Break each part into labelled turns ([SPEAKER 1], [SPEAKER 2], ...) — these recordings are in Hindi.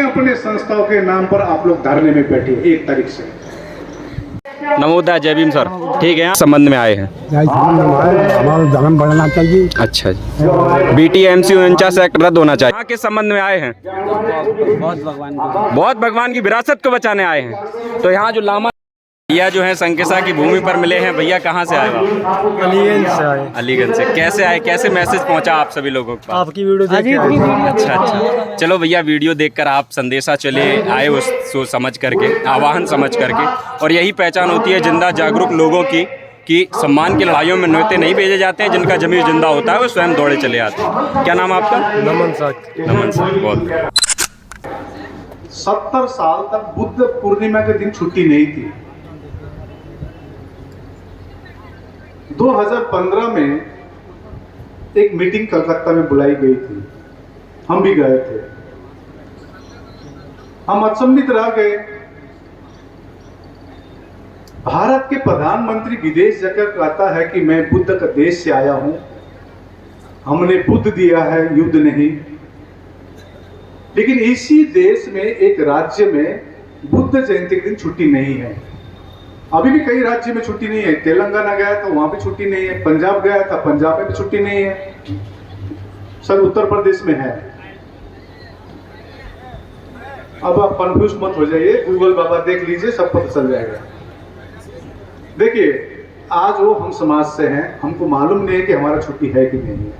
[SPEAKER 1] अपने संस्थाओं के नाम पर आप लोग धरने में बैठे 1 तारीख से।
[SPEAKER 2] नमोदय, जय भीम सर। ठीक है, संबंध में आए हैं।
[SPEAKER 3] हमारा धर्म बढ़ना चाहिए।
[SPEAKER 2] अच्छा जी। BTMC 49 एक्ट रद्द होना चाहिए। किस संबंध में आए हैं? बहुत भगवान की विरासत को बचाने आए हैं। तो यहाँ जो लामा भैया जो है संकेसा की भूमि पर मिले हैं। भैया कहाँ से आए आप?
[SPEAKER 3] अलीगंज से आए।
[SPEAKER 2] अलीगंज से। कैसे आए, कैसे मैसेज पहुंचा आप सभी लोगों के पास?
[SPEAKER 3] आपकी वीडियो देख के आए।
[SPEAKER 2] अच्छा अच्छा, चलो भैया, वीडियो देखकर आप संदेशा चले आए उस सोच समझ करके, आवाहन समझ करके। और यही पहचान होती है जिंदा जागरूक लोगों की, कि सम्मान की लड़ाइयों में न्योते नहीं भेजे जाते हैं, जिनका जमीर जिंदा होता है वो स्वयं दौड़े चले आते हैं। क्या नाम है आपका?
[SPEAKER 3] नमन साख।
[SPEAKER 2] नमन साख। बहुत
[SPEAKER 1] 70 साल तक बुद्ध पूर्णिमा के दिन छुट्टी नहीं थी। 2015 में एक मीटिंग कलकत्ता में बुलाई गई थी, हम भी गए थे। हम अचंभित रह गए। भारत के प्रधानमंत्री विदेश जाकर कहता है कि मैं बुद्ध का देश से आया हूं, हमने बुद्ध दिया है, युद्ध नहीं। लेकिन इसी देश में एक राज्य में बुद्ध जयंती के दिन छुट्टी नहीं है। अभी भी कई राज्य में छुट्टी नहीं है। तेलंगाना गया था, वहां भी छुट्टी नहीं है। पंजाब गया था, पंजाब में भी छुट्टी नहीं है। सर उत्तर प्रदेश में है। अब आप कंफ्यूज मत हो जाइए, गूगल बाबा देख लीजिए, सब पता चल जाएगा। देखिए, आज वो हम समाज से हैं, हमको मालूम नहीं है कि हमारा छुट्टी है कि नहीं है।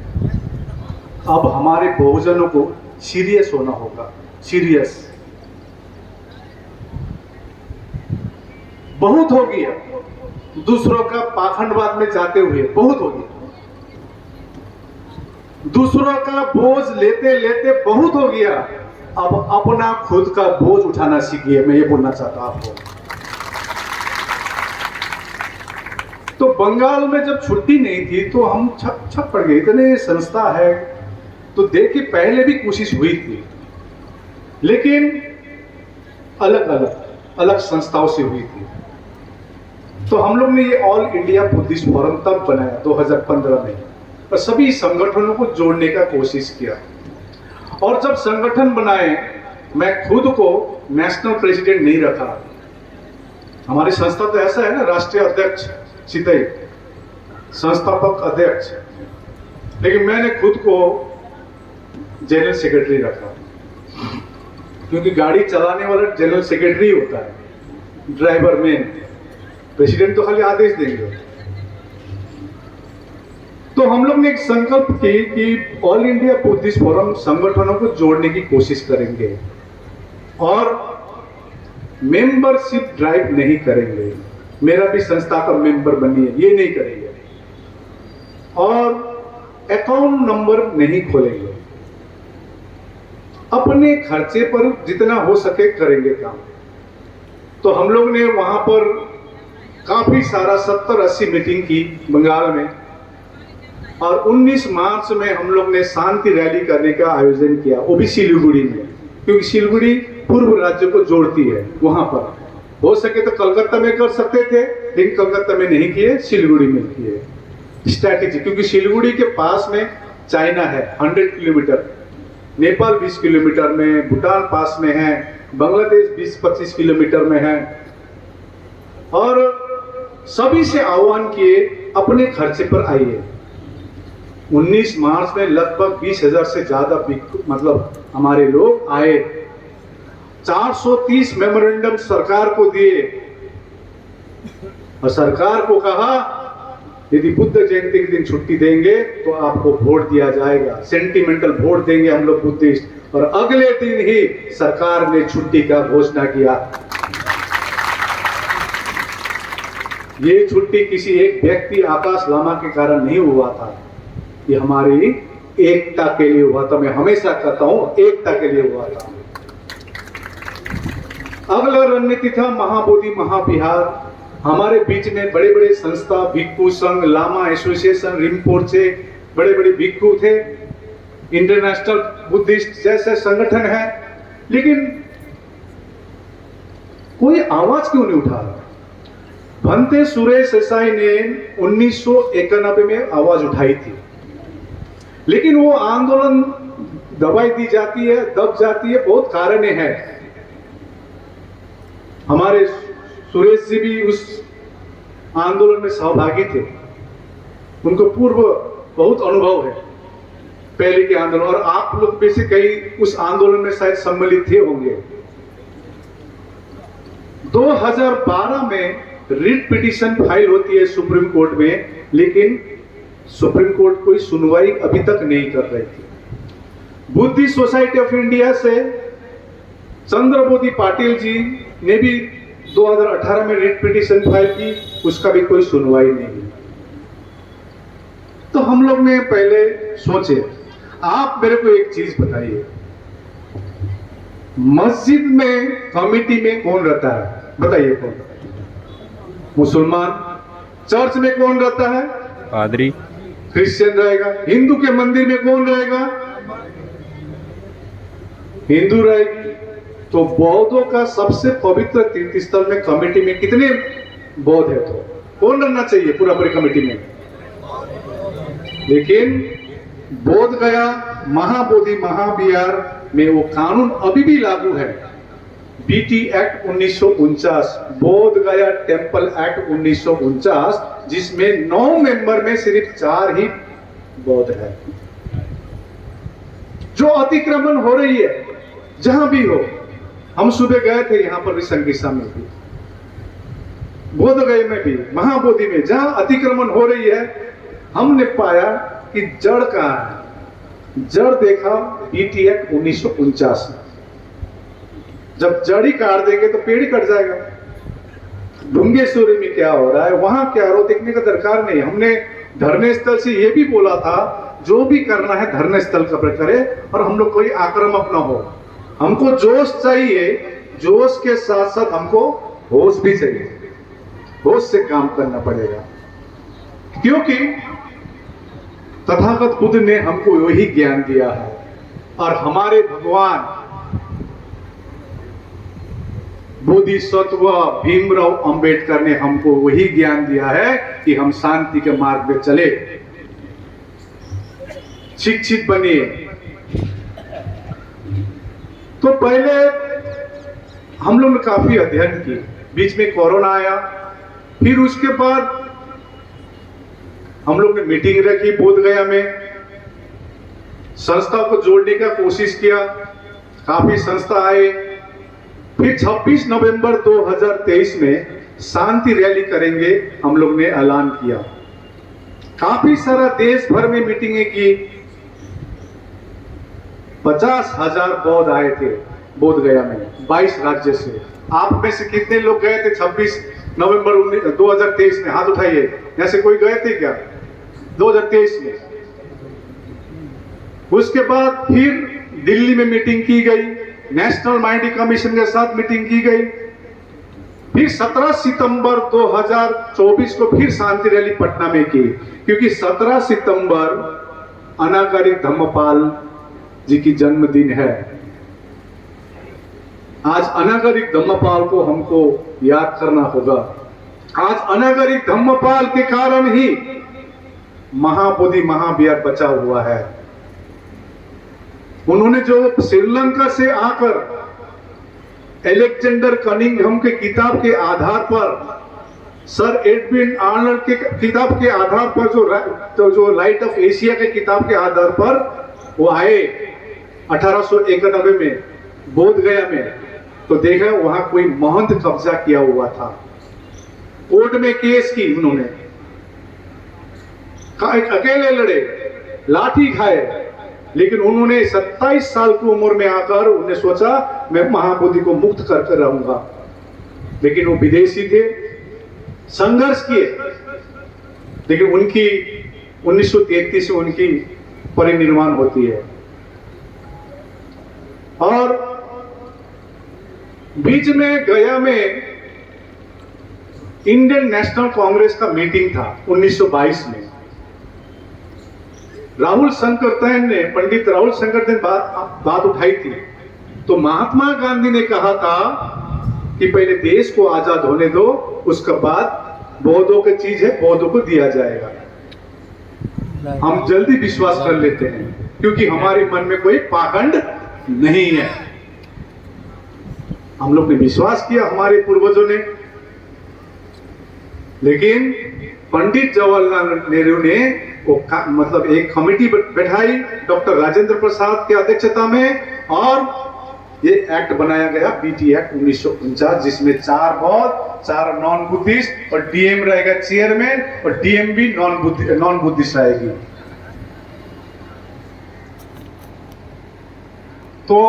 [SPEAKER 1] अब हमारे बहुजनों को सीरियस होना होगा। सीरियस बहुत हो गया, दूसरों का पाखंडवाद में जाते हुए बहुत हो गया, दूसरों का बोझ लेते लेते बहुत हो गया। अब अपना खुद का बोझ उठाना सीखिए, मैं ये बोलना चाहता हूं आपको। तो बंगाल में जब छुट्टी नहीं थी तो हम छप पड़ गए, इतने संस्था है। तो देखिए, पहले भी कोशिश हुई थी, लेकिन अलग संस्थाओं से हुई थी। तो हम लोग ने ये ऑल इंडिया बुद्धिस्ट फोरम तब बनाया 2015 में, और सभी संगठनों को जोड़ने का कोशिश किया। और जब संगठन बनाए, मैं खुद को नेशनल प्रेसिडेंट नहीं रखा। हमारी संस्था तो ऐसा है ना, राष्ट्रीय अध्यक्ष सितई, संस्थापक अध्यक्ष, लेकिन मैंने खुद को जनरल सेक्रेटरी रखा, क्योंकि गाड़ी चलाने वाला जनरल सेक्रेटरी होता है, ड्राइवर में, प्रेसिडेंट तो खाली आदेश देंगे। तो हम लोग ने एक संकल्प की कि ऑल इंडिया बुद्धिस्ट फोरम संगठनों को जोड़ने की कोशिश करेंगे और मेंबरशिप ड्राइव नहीं करेंगे, मेरा भी संस्था का मेंबर बनिए, ये नहीं करेंगे, और अकाउंट नंबर नहीं खोलेंगे। अपने खर्चे पर जितना हो सके करेंगे काम। तो हम लोग ने वहां पर काफी सारा 70-80 मीटिंग की बंगाल में, और 19 मार्च में हम लोग ने शांति रैली करने का आयोजन किया, वो भी सिलीगुड़ी में, क्योंकि सिलीगुड़ी पूर्व राज्य को जोड़ती है। वहां पर हो सके तो कलकत्ता में कर सकते थे, लेकिन कलकत्ता में नहीं किए, सिलीगुड़ी में किए। स्ट्रैटेजी, क्योंकि सिलीगुड़ी के पास में चाइना है 100 किलोमीटर, नेपाल 20 किलोमीटर में, भूटान पास में है, बांग्लादेश 20-25 किलोमीटर में है। और सभी से आह्वान किए, अपने खर्चे पर आइए। 19 मार्च में लगभग 20,000 से ज्यादा मतलब हमारे लोग आए। 430 मेमोरेंडम सरकार को दिए, और सरकार को कहा यदि बुद्ध जयंती के दिन छुट्टी देंगे तो आपको वोट दिया जाएगा, सेंटिमेंटल वोट देंगे हम लोग बुद्धिस्ट। और अगले दिन ही सरकार ने छुट्टी का घोषणा किया। ये छुट्टी किसी एक व्यक्ति आकाश लामा के कारण नहीं हुआ था, ये हमारी एकता के लिए हुआ था। मैं हमेशा कहता हूं, एकता के लिए हुआ था। अगला रणनीति था महाबोधि महाविहार। हमारे बीच में बड़े बड़े संस्था, भिक्खु संघ, लामा एसोसिएशन, रिम्पोर्चे, बड़े बड़े भिक्खु थे, इंटरनेशनल बुद्धिस्ट जैसे संगठन है, लेकिन कोई आवाज क्यों नहीं उठा रहा? भंते सुरेश देसाई ने 1991 में आवाज उठाई थी, लेकिन वो आंदोलन दवाई दी जाती है, दब जाती है, बहुत कारण है। हमारे सुरेश जी भी उस आंदोलन में सहभागी थे, उनको पूर्व बहुत अनुभव है पहले के आंदोलन, और आप लोग में से कई उस आंदोलन में शायद सम्मिलित थे होंगे। 2012 में रिट पिटीशन फाइल होती है सुप्रीम कोर्ट में, लेकिन सुप्रीम कोर्ट कोई सुनवाई अभी तक नहीं कर रही थी। बुद्धि सोसाइटी ऑफ इंडिया से चंद्रबोधी पाटिल जी ने भी 2018 में रिट पिटीशन फाइल की, उसका भी कोई सुनवाई नहीं हुई। तो हम लोग ने पहले सोचे, आप मेरे को एक चीज बताइए, मस्जिद में कमेटी में कौन रहता है? बताइए कौन? मुसलमान। चर्च में कौन रहता है?
[SPEAKER 2] पादरी।
[SPEAKER 1] क्रिश्चियन रहेगा। हिंदू के मंदिर में कौन रहेगा? हिंदू रहेगी। तो बौद्धों का सबसे पवित्र तीर्थ स्थल में कमेटी में कितने बौद्ध है? तो कौन रहना चाहिए पूरा पूरी कमेटी में? लेकिन बोध गया महाबोधि महाविहार में वो कानून अभी भी लागू है, बीटी एक्ट 1949, बोध गया टेम्पल एक्ट 1949, जिसमें 9 मेंबर में सिर्फ 4 ही बौद्ध है। जो अतिक्रमण हो रही है जहां भी हो, हम सुबह गए थे यहां पर भी संगीसा में भी, बोध गया में भी, महाबोधि में, जहां अतिक्रमण हो रही है, हमने पाया कि जड़ कहां है। जड़ देखा बीटी एक्ट 1949 में। जब जड़ ही काट देंगे तो पेड़ ही कट जाएगा। ढूंगेश्वरी में क्या हो रहा है, वहां क्या हो रहा है, देखने का दरकार नहीं। हमने धरने स्थल से यह भी बोला था, जो भी करना है धरने स्थल पर करे, और हम लोग कोई आक्रामक ना हो। हमको जोश चाहिए, जोश के साथ साथ हमको होश भी चाहिए। होश से काम करना पड़ेगा, क्योंकि तथागत बुद्ध ने हमको वही ज्ञान दिया है, और हमारे भगवान बोधिसत्व भीमराव अंबेडकर ने हमको वही ज्ञान दिया है कि हम शांति के मार्ग में चले, शिक्षित बनिए। तो पहले हम लोग ने काफी अध्ययन की, बीच में कोरोना आया, फिर उसके बाद हम लोग ने मीटिंग रखी बोध गया में, संस्था को जोड़ने का कोशिश किया, काफी संस्था आए। फिर 26 नवंबर 2023 में शांति रैली करेंगे हम लोग ने ऐलान किया। काफी सारा देश भर में मीटिंगें की, 50,000 बौद्ध आए थे बोध गया में 22 राज्य से। आप में से कितने लोग गए थे 26 नवंबर 2023 में? हाथ उठाइए। जैसे कोई गए थे क्या 2023 में? उसके बाद फिर दिल्ली में मीटिंग की गई, नेशनल माइंड्री कमीशन के साथ मीटिंग की गई। फिर 17 सितंबर 2024 को फिर शांति रैली पटना में की, क्योंकि 17 सितंबर अनागारिक धम्मपाल जी की जन्मदिन है। आज अनागारिक धम्मपाल को हमको याद करना होगा। आज अनागारिक धम्मपाल के कारण ही महाबोधि महाविहार बचा हुआ है। उन्होंने जो श्रीलंका से आकर एलेक्जेंडर कनिंघम के किताब के आधार पर, सर एडविन आर्नल्ड के किताब के आधार पर, जो लाइट ऑफ एशिया के किताब के आधार पर वो आए 1891 में बोध गया में, तो देखा वहां कोई महंत कब्जा किया हुआ था। कोर्ट में केस की उन्होंने, अकेले लड़े, लाठी खाए, लेकिन उन्होंने 27 साल की उम्र में आकर उन्होंने सोचा मैं महाबोधि को मुक्त करके रहूंगा। लेकिन वो विदेशी थे, संघर्ष किए, लेकिन उनकी 1933 से उनकी परिनिर्वाण होती है। और बीच में गया में इंडियन नेशनल कांग्रेस का मीटिंग था 1922 में। राहुल शंकरतैन ने, पंडित राहुल शंकरतैन बात उठाई थी, तो महात्मा गांधी ने कहा था कि पहले देश को आजाद होने दो, उसके बाद बौद्धों की चीज है बौद्धों को दिया जाएगा। हम जल्दी विश्वास कर लेते हैं। क्योंकि हमारे मन में कोई पाखंड नहीं है। हम लोग ने विश्वास किया हमारे पूर्वजों ने, लेकिन पंडित जवाहरलाल नेहरू ने मतलब एक कमेटी बैठाई डॉक्टर राजेंद्र प्रसाद की अध्यक्षता में, और ये एक्ट बनाया गया, बीटी एक्ट 1949, जिसमें 4 बौद्ध, 4 नॉन बुद्धिस्ट और डीएम रहेगा चेयरमैन, और डीएम भी नॉन बुद्धिस्ट रहेगी। तो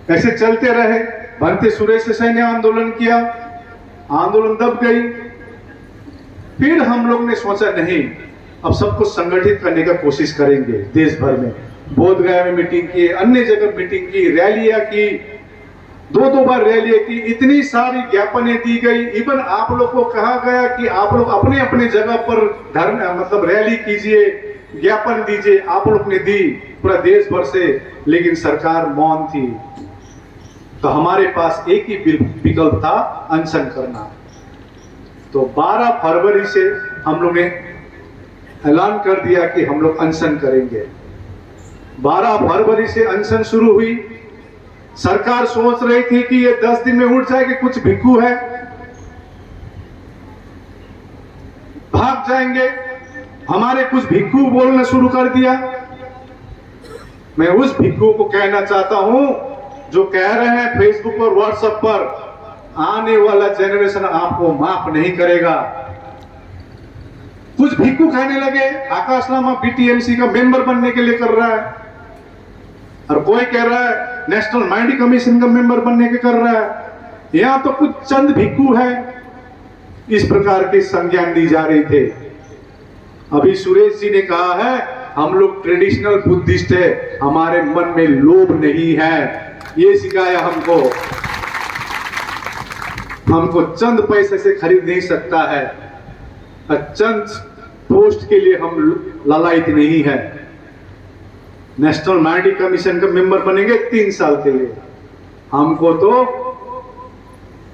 [SPEAKER 1] ऐसे चलते रहे। भंते सुरेश साई ने आंदोलन किया, आंदोलन दब गई। फिर हम लोग ने सोचा नहीं, अब सबको संगठित करने का कोशिश करेंगे देश भर में। बोध गया में मीटिंग की, अन्य जगह मीटिंग की, रैलियां की, 2 बार रैलियां की, इतनी सारी ज्ञापनें दी गई। इवन आप लोग को कहा गया कि आप लोग अपने अपने जगह पर धरना मतलब रैली कीजिए, ज्ञापन दीजिए, आप लोग ने दी पूरा देश भर से, लेकिन सरकार मौन थी। तो हमारे पास एक ही विकल्प था, अनशन करना। तो 12 फरवरी से हम लोग ने ऐलान कर दिया कि हम लोग अनशन करेंगे। 12 फरवरी से अनशन शुरू हुई। सरकार सोच रही थी कि ये 10 दिन में उठ जाएगी, कुछ भिक्खू है भाग जाएंगे। हमारे कुछ भिक्खू बोलना शुरू कर दिया। मैं उस भिक्खू को कहना चाहता हूं जो कह रहे हैं फेसबुक और व्हाट्सएप पर, आने वाला जनरेशन आपको माफ नहीं करेगा। कुछ भिक्खू कहने लगे आकाश लामा बीटीएमसी का मेंबर बनने के लिए कर रहा है, और कोई कह रहा है नेशनल माइंड कमीशन का मेंबर बनने के कर रहा है। यहां तो कुछ चंद भिक्खू है, इस प्रकार के संज्ञान दी जा रही थे। अभी सुरेश जी ने कहा है हम लोग ट्रेडिशनल बुद्धिस्ट है, हमारे मन में लोभ नहीं है, ये सिखाया हमको। हमको चंद पैसे से खरीद नहीं सकता है, चंद पोस्ट के लिए हम लालायित नहीं है। नेशनल माइंड कमीशन का मेंबर बनेंगे 3 साल के लिए। हमको तो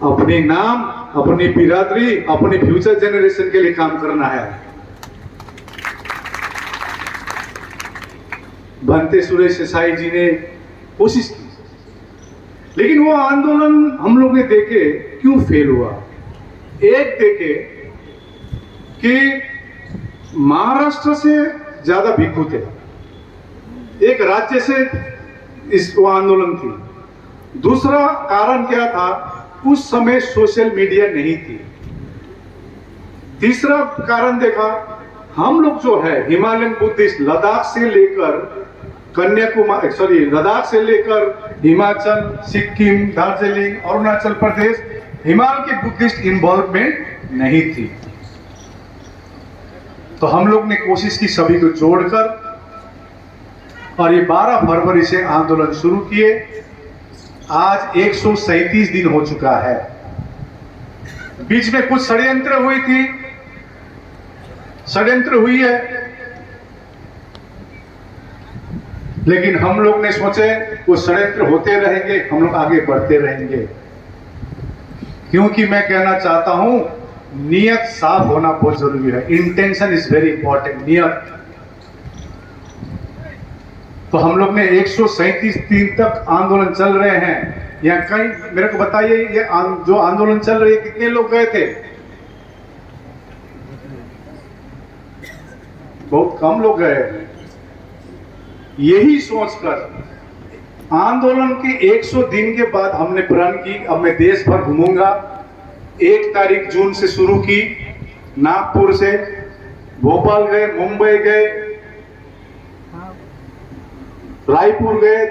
[SPEAKER 1] अपने नाम, अपनी बिरादरी, अपने फ्यूचर जनरेशन के लिए काम करना है। भंते सुरेश साई जी ने कोशिश की, लेकिन वो आंदोलन हम लोग ने देखे क्यों फेल हुआ। एक देखे कि महाराष्ट्र से ज्यादा भिक्खु थे, एक राज्य से इस वो आंदोलन थी। दूसरा कारण क्या था, उस समय सोशल मीडिया नहीं थी। तीसरा कारण देखा, हम लोग जो है हिमालयन बुद्धिस्ट, लद्दाख से लेकर कन्याकुमारी, लद्दाख से लेकर हिमाचल, सिक्किम, दार्जिलिंग, अरुणाचल प्रदेश, हिमालय के बुद्धिस्ट इन्वॉल्वमेंट नहीं थी। तो हम लोग ने कोशिश की सभी को जोड़कर, और ये 12 फरवरी से आंदोलन शुरू किए। आज 137 दिन हो चुका है। बीच में कुछ षड्यंत्र हुई है, लेकिन हम लोग ने सोचे वो षड्यंत्र होते रहेंगे, हम लोग आगे बढ़ते रहेंगे। क्योंकि मैं कहना चाहता हूं, नियत साफ होना बहुत जरूरी है। इंटेंशन इज वेरी इंपॉर्टेंट, नियत। तो हम लोग ने 137 दिन तक आंदोलन चल रहे हैं। यहाँ कहीं मेरे को बताइए, ये जो आंदोलन चल रही है कितने लोग गए थे? बहुत कम लोग गए। यही सोचकर आंदोलन के 100 दिन के बाद हमने प्रण की, अब मैं देश भर घूमूंगा। 1 तारीख जून से शुरू की, नागपुर से भोपाल गए, मुंबई गए, रायपुर गए,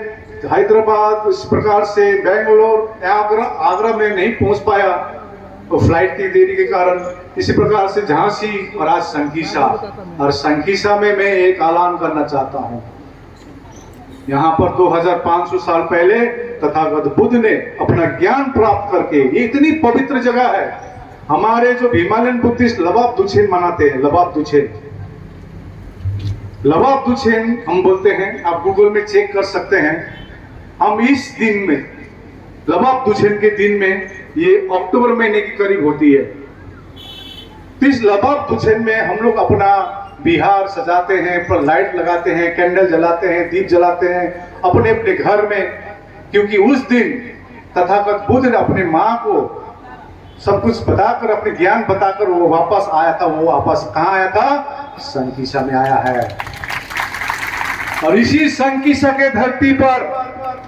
[SPEAKER 1] हैदराबाद, इस प्रकार से बेंगलोर, आगरा में नहीं पहुंच पाया तो फ्लाइट की देरी के कारण, इसी प्रकार से झांसी और आज संकीसा। और संकीसा में मैं एक ऐलान करना चाहता हूं, यहाँ पर 2500 साल पहले तथागत बुद्ध ने अपना ज्ञान प्राप्त करके, ये इतनी पवित्र जगह है। हमारे जो हिमालयन बुद्धिस्ट लबाब दुछेन मनाते हैं, लबाब दुछेन हम बोलते हैं, आप गूगल में चेक कर सकते हैं। हम इस दिन में, लबाब दुछेन के दिन में, ये अक्टूबर महीने के करीब होती है। इस लबाब दुछेन में हम लोग अपना बिहार सजाते हैं, पर लाइट लगाते हैं, कैंडल जलाते हैं, दीप जलाते हैं अपने अपने घर में, क्योंकि उस दिन तथागत बुद्ध ने अपने माँ को सब कुछ बताकर, अपने ज्ञान बताकर वो वापस आया था। वो वापस कहाँ आया था? संकीसा में आया है। और इसी संकीसा के धरती पर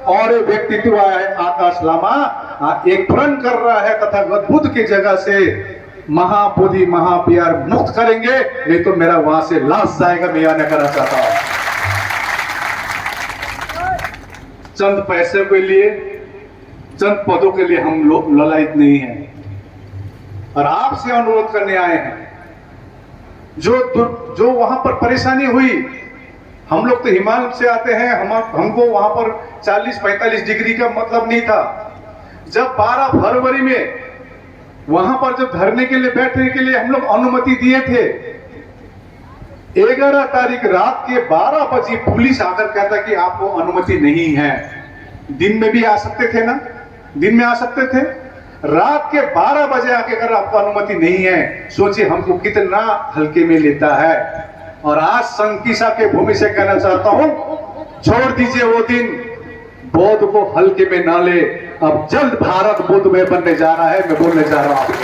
[SPEAKER 1] और एक व्यक्तित्व आया है, आकाश लामा, एक प्रण कर रहा है तथागत बुद्ध की जगह से महाबोधि महाप्यार मुक्त करेंगे, नहीं तो मेरा वहां से लाश जाएगा। मैं यह नहीं करना चाहता हूं। चंद पैसे के लिए, चंद पदों के लिए हम लोग ललायत नहीं हैं। और आपसे अनुरोध करने आए हैं, जो वहां पर परेशानी हुई, हम लोग तो हिमालय से आते हैं, हमको वहां पर 40-45 डिग्री का मतलब नहीं था। जब 12 फरवरी में वहां पर जब धरने के लिए, बैठने के लिए हम लोग अनुमति दिए थे, 11 तारीख रात के 12 बजे पुलिस आकर कहता कि आपको अनुमति नहीं है। दिन में भी आ सकते थे ना, दिन में आ सकते थे। रात के 12 बजे आके अगर आपको अनुमति नहीं है, सोचिए हमको कितना हल्के में लेता है। और आज संकीसा के भूमि से कहना चाहता हूं, छोड़ दीजिए वो दिन, बौद्ध को हल्के में ना ले। अब जल्द भारत बुद्ध में बनने जा रहा है। मैं बोलने जा रहा हूं आपको,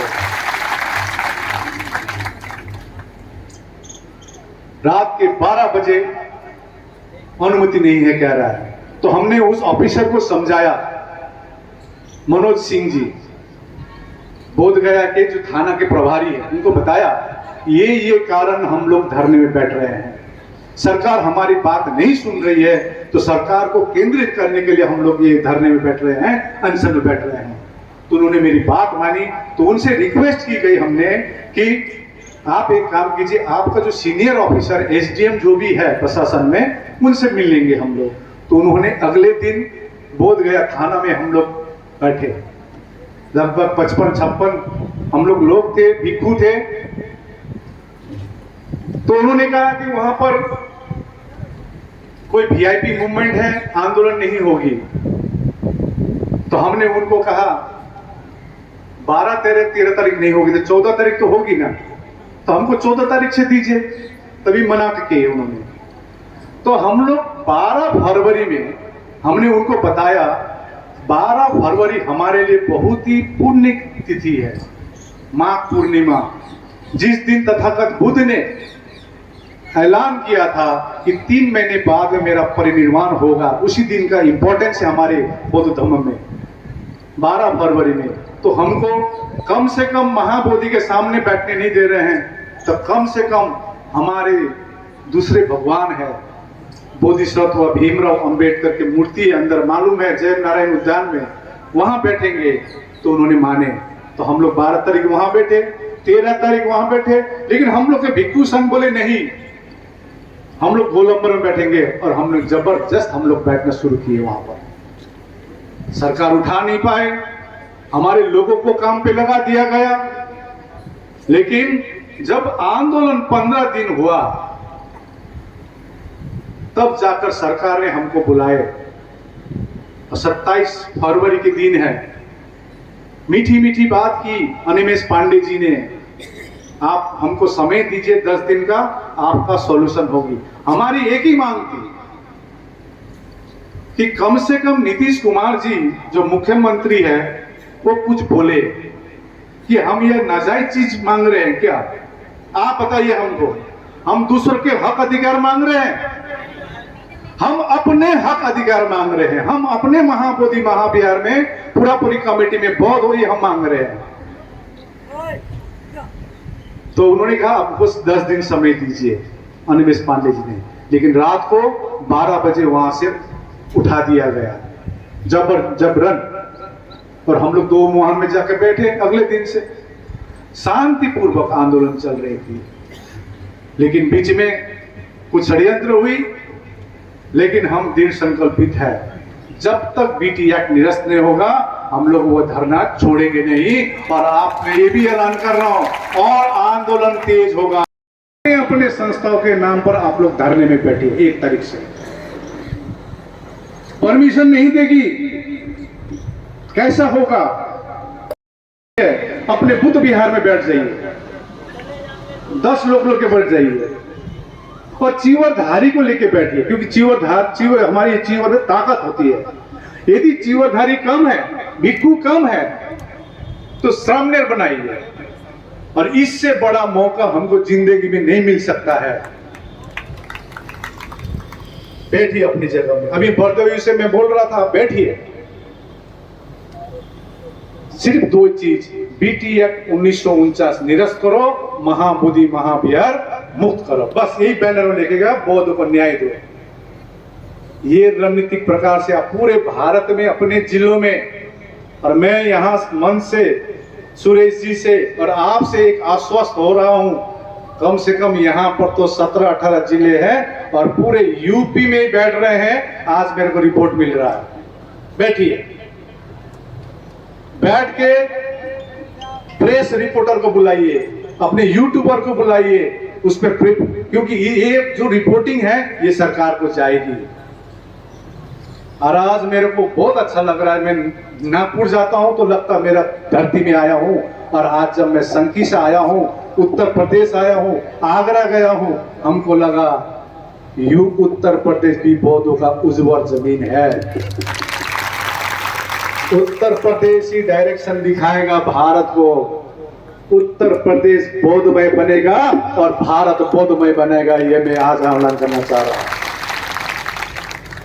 [SPEAKER 1] रात के 12 बजे अनुमति नहीं है कह रहा है। तो हमने उस ऑफिसर को समझाया, मनोज सिंह जी, बोध गया के जो थाना के प्रभारी है, उनको बताया ये कारण हम लोग धरने में बैठ रहे हैं। सरकार हमारी बात नहीं सुन रही है, तो सरकार को केंद्रित करने के लिए हम लोग ये धरने में बैठ रहे हैं, अनशन में बैठ रहे हैं। तो उन्होंने मेरी बात मानी। तो उनसे रिक्वेस्ट की गई हमने कि आप एक काम कीजिए, आपका जो सीनियर ऑफिसर एसडीएम जो भी है प्रशासन में, उनसे मिल लेंगे हम लोग। तो उन्होंने अगले दिन बोध गया थाना में हम लोग बैठे, लगभग 55-56 हम लोग थे, भिक्षु थे। तो उन्होंने कहा कि वहां पर कोई वीआईपी मूवमेंट है, आंदोलन नहीं होगी। तो हमने उनको कहा 12-13 तारीख नहीं होगी तो 14 तारीख तो होगी ना, तो हमको 14 तारीख से दीजिए। तभी मना किए उन्होंने। तो हम लोग 12 फरवरी में हमने उनको बताया, 12 फरवरी हमारे लिए बहुत ही पुण्य तिथि है, माघ पूर्णिमा, जिस दिन तथागत बुद्ध ने ऐलान किया था कि 3 महीने बाद में मेरा परिनिर्वाण होगा। उसी दिन का इंपॉर्टेंस है हमारे बौद्ध धर्म में, 12 फरवरी में। तो हमको कम से कम महाबोधि के सामने बैठने नहीं दे रहे हैं, तो कम से कम हमारे दूसरे भगवान है, बोधिसत्व भीमराव अंबेडकर की मूर्ति है अंदर, मालूम है, जय नारायण उद्यान में, वहां बैठेंगे। तो उन्होंने माने। तो हम लोग 12 तारीख वहां बैठे, 13 तारीख वहां बैठे। लेकिन हम लोग के भिक्षु संघ बोले नहीं, हम लोग गोलंबर में बैठेंगे। और हम लोग जबरदस्त हम लोग बैठना शुरू किए वहां पर। सरकार उठा नहीं पाए, हमारे लोगों को काम पे लगा दिया गया। लेकिन जब आंदोलन 15 दिन हुआ, तब जाकर सरकार ने हमको बुलाए। 27 फरवरी के दिन है, मीठी मीठी बात की अनिमेष पांडे जी ने, आप हमको समय दीजिए 10 दिन का, आपका सॉल्यूशन होगी। हमारी एक ही मांग थी कि कम से कम नीतीश कुमार जी जो मुख्यमंत्री है, वो कुछ बोले कि हम ये नाजायज चीज मांग रहे हैं क्या? आप बताइए हमको, हम दूसरों के हक अधिकार मांग रहे हैं? हम अपने हक अधिकार मांग रहे हैं। हम अपने महाबोधि महाविहार में पूरी कमेटी में बौद्ध हुई हम मांग रहे हैं। तो उन्होंने कहा आपको 10 दिन समय दीजिए, अनिमेष पांडे जी ने। लेकिन रात को 12 बजे वहां से उठा दिया गया जबरन। और हम लोग 2 मुहान में जाकर बैठे। अगले दिन से शांतिपूर्वक आंदोलन चल रही थी। लेकिन बीच में कुछ षड्यंत्र हुई, लेकिन हम दृढ़ संकल्पित है, जब तक बीटी एक्ट निरस्त नहीं होगा हम लोग वो धरना छोड़ेंगे नहीं। और आप मैं ये भी ऐलान कर रहा हूं, और आंदोलन तेज होगा। अपने संस्थाओं के नाम पर आप लोग धरने में बैठे 1 तारीख से, परमिशन नहीं देगी, कैसा होगा? अपने बुद्ध विहार में बैठ जाइए, 10 लोग के बैठ जाइए, और चीवरधारी को लेके बैठिए, क्योंकि चीवर हमारी चीवर में ताकत होती है। यदि चीवरधारी कम है, भिक्खु कम है, तो सामने बनाइए। और इससे बड़ा मौका हमको जिंदगी में नहीं मिल सकता है। बैठिए अपनी जगह में। अभी बरदवी से मैं बोल रहा था, बैठिए। सिर्फ दो चीज, बीटी एक्ट 1949 निरस्त करो, महाबोधि महाविहार मुक्त करो, बस यही बैनर लेके गया, बौद्ध को न्याय दो। ये रणनीतिक प्रकार से आप पूरे भारत में अपने जिलों में, और मैं यहां मन से सुरेश जी से और आपसे एक आश्वस्त हो रहा हूं, कम से कम यहां पर तो 17-18 जिले हैं और पूरे यूपी में बैठ रहे हैं। आज मेरे को रिपोर्ट मिल रहा है। बैठिए, बैठ के प्रेस रिपोर्टर को बुलाइए, अपने यूट्यूबर को बुलाइए, उस पर, क्योंकि ये जो रिपोर्टिंग है ये सरकार को जाएगी। और आज मेरे को बहुत अच्छा लग रहा है, मैं नागपुर जाता हूं तो लगता मेरा धरती में आया हूं, और आज जब मैं संकी से आया हूं, उत्तर प्रदेश आया हूं, आगरा गया हूं, हमको लगा उत्तर प्रदेश भी बौद्धों का उज्ज्वल जमीन है। उत्तर प्रदेश ही डायरेक्शन दिखाएगा भारत को। उत्तर प्रदेश बौद्धमय बनेगा और भारत बौद्धमय बनेगा, ये मैं आज ऐलान करना चाह रहा हूं।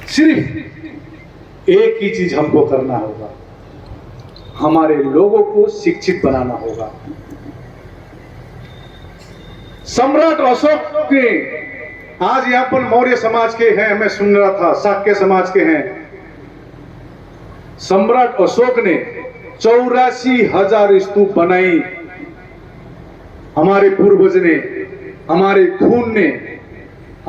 [SPEAKER 1] सिर्फ एक ही चीज हमको करना होगा, हमारे लोगों को शिक्षित बनाना होगा। सम्राट अशोक के, आज यहां पर मौर्य समाज के हैं, मैं सुन रहा था, शाक्य समाज के हैं। सम्राट अशोक ने 84,000 स्तूप बनाई। हमारे पूर्वज ने, हमारे खून ने।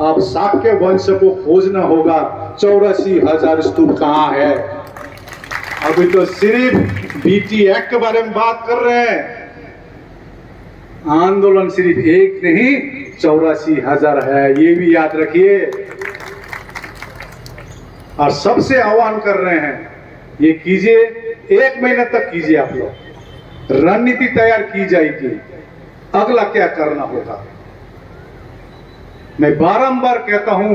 [SPEAKER 1] अब शाक्य वंश को खोजना होगा, 84,000 स्तूप कहां है। अभी तो सिर्फ बीटी एक्ट के बारे में बात कर रहे हैं। आंदोलन सिर्फ एक नहीं, 84,000 है, ये भी याद रखिए। और सबसे आह्वान कर रहे हैं, ये कीजिए, 1 महीने तक कीजिए। आप लोग रणनीति तैयार की जाएगी, अगला क्या करना होगा। मैं बारंबार कहता हूं,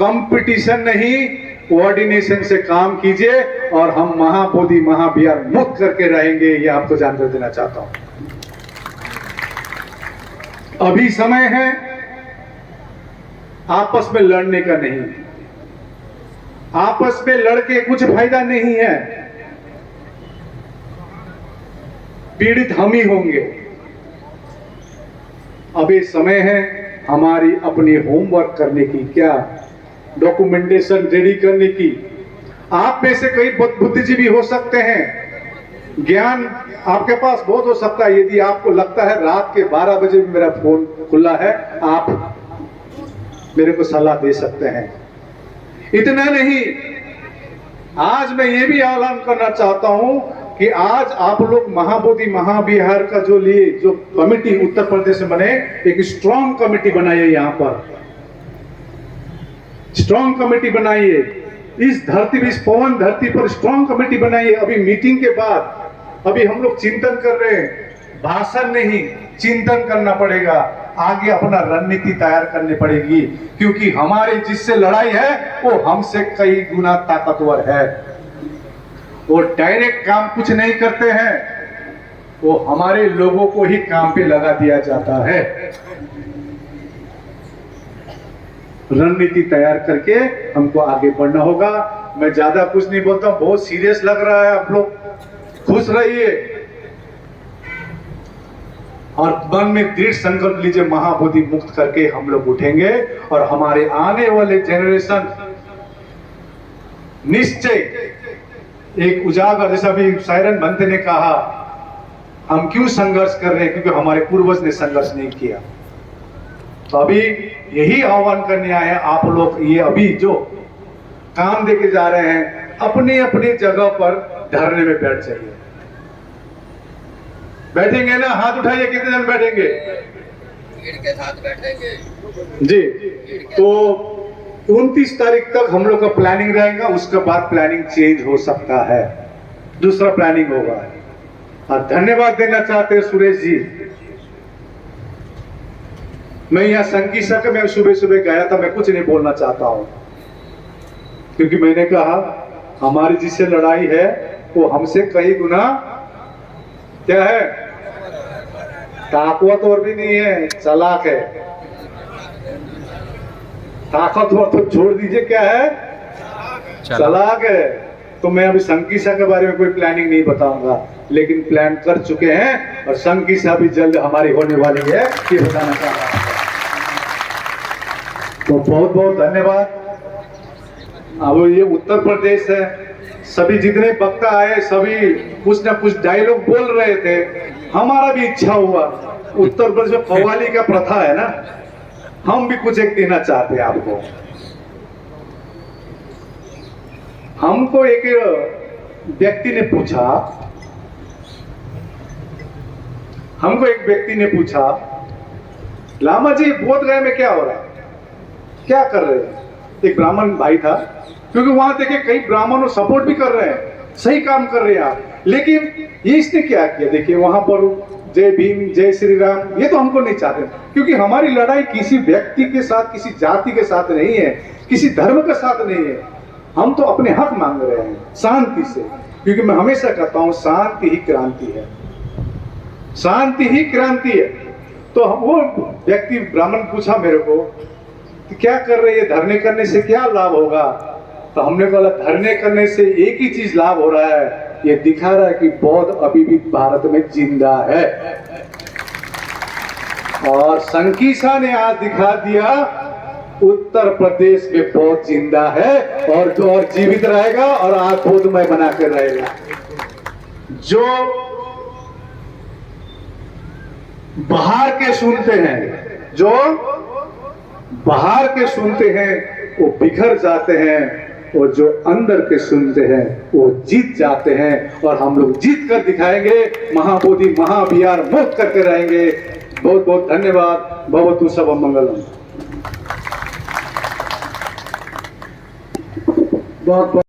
[SPEAKER 1] कंपटीशन नहीं, कोऑर्डिनेशन से काम कीजिए, और हम महाबोधि महाविहार मुक्त करके रहेंगे, ये आपको जानकारी देना चाहता हूं। अभी समय है आपस में लड़ने का नहीं, आपस में लड़के कुछ फायदा नहीं है, पीड़ित हम ही होंगे। अभी समय है हमारी अपनी होमवर्क करने की, क्या डॉक्यूमेंटेशन रेडी करने की। आप में से कई बुद्धिजीवी हो सकते हैं, ज्ञान आपके पास बहुत हो सकता है। यदि आपको लगता है रात के 12 बजे भी मेरा फोन खुला है, आप मेरे को सलाह दे सकते हैं। इतना नहीं, आज मैं ये भी ऐलान करना चाहता हूं कि आज आप लोग महाबोधि महाविहार का जो कमेटी उत्तर प्रदेश में बने, एक स्ट्रॉन्ग कमेटी बनाइए। यहां पर स्ट्रॉन्ग कमेटी बनाइए, इस धरती पर, इस पवन धरती पर स्ट्रॉन्ग कमेटी बनाइए। अभी मीटिंग के बाद अभी हम लोग चिंतन कर रहे हैं, भाषण नहीं, चिंतन करना पड़ेगा। आगे अपना रणनीति तैयार करनी पड़ेगी, क्योंकि हमारी जिससे लड़ाई है वो हमसे कई गुना ताकतवर है। वो डायरेक्ट काम कुछ नहीं करते हैं, वो हमारे लोगों को ही काम पे लगा दिया जाता है। रणनीति तैयार करके हमको आगे बढ़ना होगा। मैं ज्यादा कुछ नहीं बोलता, बहुत सीरियस लग रहा है, आप लोग खुश रहिए और मन में दृढ़ संकल्प लीजिए, महाबोधि मुक्त करके हम लोग उठेंगे और हमारे आने वाले जनरेशन निश्चय एक उजागर, जैसा भी सायरन भंते ने कहा, हम क्यों संघर्ष कर रहे हैं, क्योंकि हमारे पूर्वज ने संघर्ष नहीं किया। तो अभी यही आह्वान करने आए हैं आप लोग, ये अभी जो काम देके जा रहे हैं, अपने अपने जगह पर धरने में बैठ जाइए। बैठेंगे ना? हाथ उठाइए, कितने जन बैठेंगे?
[SPEAKER 4] के साथ बैठेंगे
[SPEAKER 1] जी। तो 29 तारीख तक हम लोग का प्लानिंग रहेगा, उसके बाद प्लानिंग चेंज हो सकता है, दूसरा प्लानिंग होगा। और धन्यवाद देना चाहते हैं सुरेश जी, मैं यहाँ संगीसा के मैं सुबह सुबह गया था, मैं कुछ नहीं बोलना चाहता हूँ, क्योंकि मैंने कहा हमारी जिससे लड़ाई है वो हमसे कई गुना क्या है, ताकतवर भी नहीं है, चालाक है। ताकतवर तो छोड़ दीजिए, क्या है, चालाक है। तो मैं अभी संगीसा के बारे में कोई प्लानिंग नहीं बताऊंगा, लेकिन प्लान कर चुके हैं और संगीसा भी जल्द हमारी होने वाली है, ये बताना चाह रहा हूं। तो बहुत बहुत धन्यवाद। अब ये उत्तर प्रदेश है, सभी जितने वक्ता आए सभी कुछ ना कुछ डायलॉग बोल रहे थे, हमारा भी इच्छा हुआ। उत्तर प्रदेश में कव्वाली का प्रथा है ना, हम भी कुछ एक देना चाहते हैं आपको। हमको एक व्यक्ति ने पूछा, लामा जी बोधगया में क्या हो रहा है, क्या कर रहे हैं? एक ब्राह्मण भाई था, क्योंकि वहां देखे कई ब्राह्मणों सपोर्ट भी कर रहे हैं, सही काम कर रहे हैं आप, लेकिन ये इसने क्या किया? देखिए वहां पर जय भीम, जय श्री राम, ये तो हमको नहीं चाहते, क्योंकि हमारी लड़ाई किसी व्यक्ति के साथ, किसी जाति के साथ नहीं है, किसी धर्म के साथ नहीं है। हम तो अपने हक मांग रहे हैं शांति से, क्योंकि मैं हमेशा कहता हूं शांति ही क्रांति है, शांति ही क्रांति है। तो वो व्यक्ति ब्राह्मण पूछा मेरे को कि क्या कर रहे हैं, धरने करने से क्या लाभ होगा? तो हमने बोला धरने करने से एक ही चीज लाभ हो रहा है, ये दिखा रहा है कि बौद्ध अभी भी भारत में जिंदा है। और संगीसा ने आज दिखा दिया उत्तर प्रदेश में बौद्ध जिंदा है, और जो और जीवित रहेगा और आंखोदमय बना कर रहेगा। जो बाहर के सुनते हैं, जो बाहर के सुनते हैं वो बिखर जाते हैं, और जो अंदर के सुनते हैं वो जीत जाते हैं। और हम लोग जीत कर दिखाएंगे, महाबोधि महाअभियान मुक्त करके रहेंगे। बहुत बहुत धन्यवाद। भवतु सर्वं मंगलम। बहुत